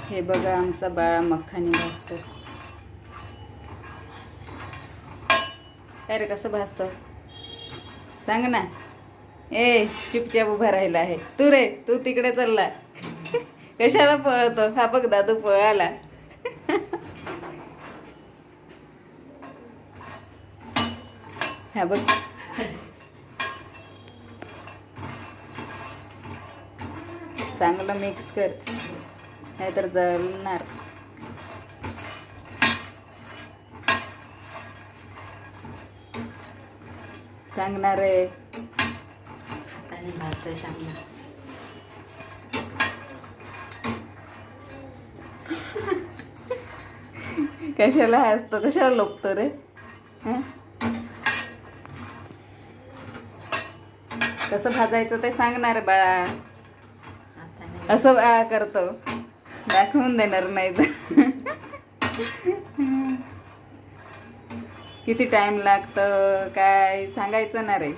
हे बघा आमचा बाळा मखानी भाजतो. काय रे कसं भाजतं सांग ना. ए चुपचाप उभा राहिला आहे तू. रे तू तिकडे चालला कशाला पळतो. हा बघ दादू पळाला. हा बघ चांगलं मिक्स कर नाहीतर जळणार. सांगणार आहे हाताने भाजतोय सांगणार. कशाला हसतो कशाला लोकतो रे. हं? कसं भाजायचं ते सांगणार बाळा. हाताने असं करतो दाखवून देणार नाही तर. किती टाइम लागतं काय सांगायचं ना रे.